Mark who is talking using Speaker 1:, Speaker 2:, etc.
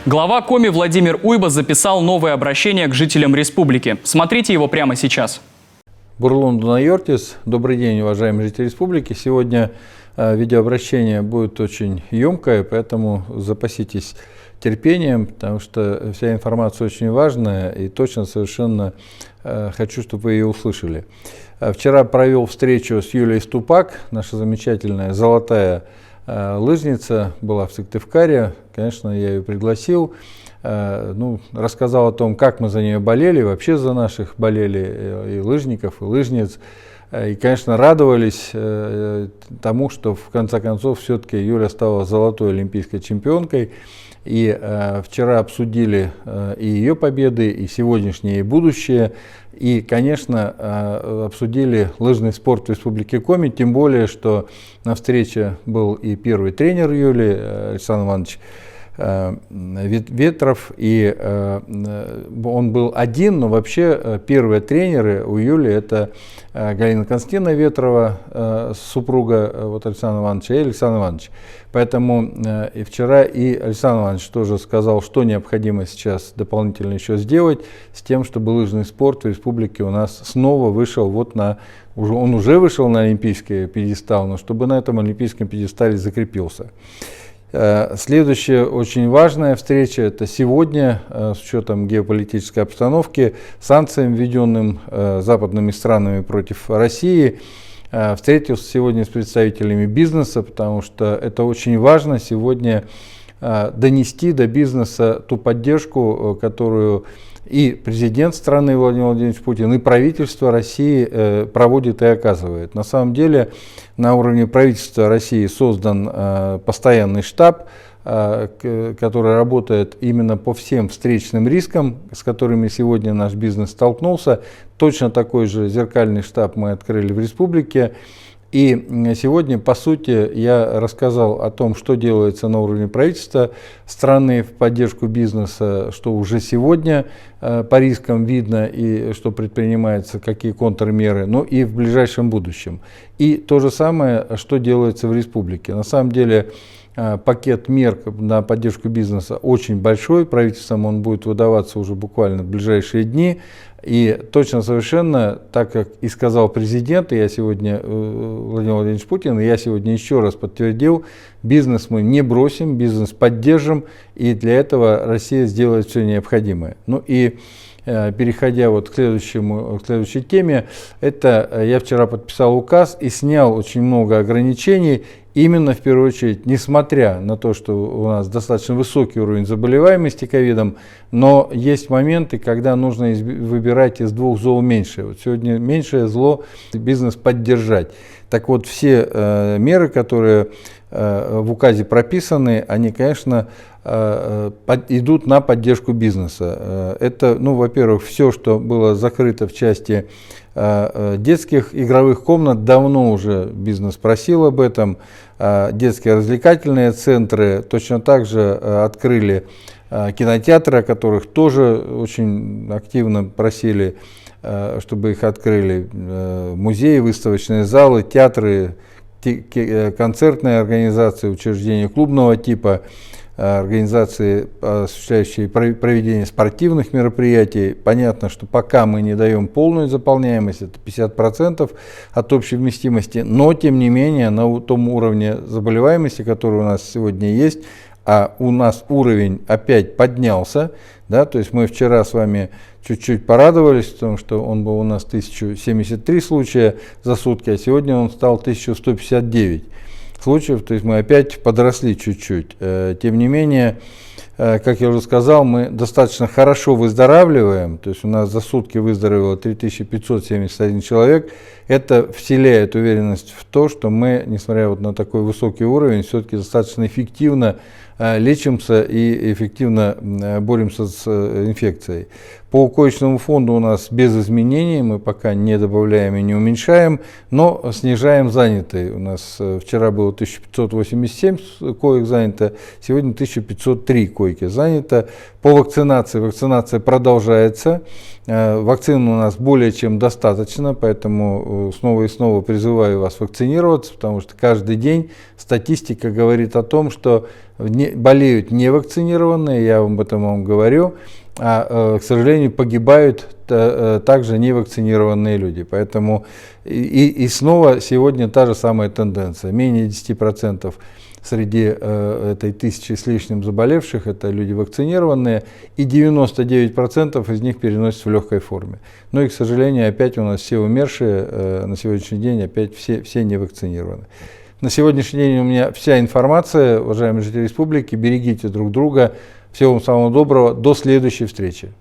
Speaker 1: Глава Коми Владимир Уйба записал новое обращение к жителям республики. Смотрите его прямо сейчас.
Speaker 2: Бурлун Дунайортис. Добрый день, уважаемые жители республики. Сегодня видеообращение будет очень емкое, поэтому запаситесь терпением, потому что вся информация очень важная и точно совершенно хочу, чтобы вы ее услышали. Вчера провел встречу с Юлией Ступак, наша замечательная золотая лыжница, была в Сыктывкаре. Конечно, я ее пригласил, рассказал о том, как мы за нее болели, вообще за наших болели и лыжников, и лыжниц. И, конечно, радовались тому, что в конце концов все-таки Юля стала золотой олимпийской чемпионкой. И вчера обсудили и ее победы, и сегодняшнее, и будущее. И, конечно, обсудили лыжный спорт в Республике Коми, тем более, что на встрече был и первый тренер Юли, Александр Иванович Ветров, и он был один, но вообще первые тренеры у Юли — это Галина Константиновна Ветрова, супруга Александра Ивановича, и Александр Иванович. Поэтому и вчера и Александр Иванович тоже сказал, что необходимо сейчас дополнительно еще сделать с тем, чтобы лыжный спорт в республике у нас снова вышел он уже вышел на олимпийский пьедестал, но чтобы на этом олимпийском пьедестале закрепился. Следующая очень важная встреча — это сегодня, с учетом геополитической обстановки, санкциям, введенным западными странами против России. Встретился сегодня с представителями бизнеса, потому что это очень важно сегодня донести до бизнеса ту поддержку, которую и президент страны Владимир Владимирович Путин, и правительство России проводит и оказывает. На самом деле на уровне правительства России создан постоянный штаб, который работает именно по всем встречным рискам, с которыми сегодня наш бизнес столкнулся. Точно такой же зеркальный штаб мы открыли в республике. И сегодня, по сути, я рассказал о том, что делается на уровне правительства страны в поддержку бизнеса, что уже сегодня по рискам видно и что предпринимается, какие контрмеры, но и в ближайшем будущем. И то же самое, что делается в республике. На самом деле пакет мер на поддержку бизнеса очень большой, правительством он будет выдаваться уже буквально в ближайшие дни. И точно совершенно, так как и сказал президент, и я сегодня, Владимир Владимирович Путин, я сегодня еще раз подтвердил, бизнес мы не бросим, бизнес поддержим, и для этого Россия сделает все необходимое. Переходя к следующей теме, это я вчера подписал указ и снял очень много ограничений, именно в первую очередь, несмотря на то, что у нас достаточно высокий уровень заболеваемости ковидом, но есть моменты, когда нужно выбирать из двух зол меньшее. Сегодня меньшее зло бизнес поддержать. Так вот, все меры, которые в указе прописаны, они, конечно, идут на поддержку бизнеса. Это, во-первых, все, что было закрыто в части детских игровых комнат, давно уже бизнес просил об этом. Детские развлекательные центры точно так же открыли кинотеатры, о которых тоже очень активно просили, чтобы их открыли. Музеи, выставочные залы, театры, концертные организации, учреждения клубного типа, организации, осуществляющие проведение спортивных мероприятий. Понятно, что пока мы не даем полную заполняемость, это 50% от общей вместимости, но тем не менее на том уровне заболеваемости, который у нас сегодня есть, а у нас уровень опять поднялся, да, то есть мы вчера с вами чуть-чуть порадовались, потому что он был у нас 1073 случая за сутки, а сегодня он стал 1159 случаев, то есть мы опять подросли чуть-чуть. Тем не менее, как я уже сказал, мы достаточно хорошо выздоравливаем, то есть у нас за сутки выздоровело 3571 человек. Это вселяет уверенность в то, что мы, несмотря на такой высокий уровень, все-таки достаточно эффективно лечимся и эффективно боремся с инфекцией. По коечному фонду у нас без изменений, мы пока не добавляем и не уменьшаем, но снижаем занятые. У нас вчера было 1587 коек занято, сегодня 1503 койки занято. По вакцинации, вакцинация продолжается. Вакцин у нас более чем достаточно, поэтому снова и снова призываю вас вакцинироваться, потому что каждый день статистика говорит о том, что болеют невакцинированные, я об этом вам говорю, а, к сожалению, погибают также невакцинированные люди. Поэтому и снова сегодня та же самая тенденция. Менее 10% среди этой 1000 с лишним заболевших это люди вакцинированные, и 99% из них переносятся в легкой форме. Но и, к сожалению, опять у нас все умершие на сегодняшний день опять все не вакцинированы. На сегодняшний день у меня вся информация, уважаемые жители республики. Берегите друг друга. Всего вам самого доброго. До следующей встречи.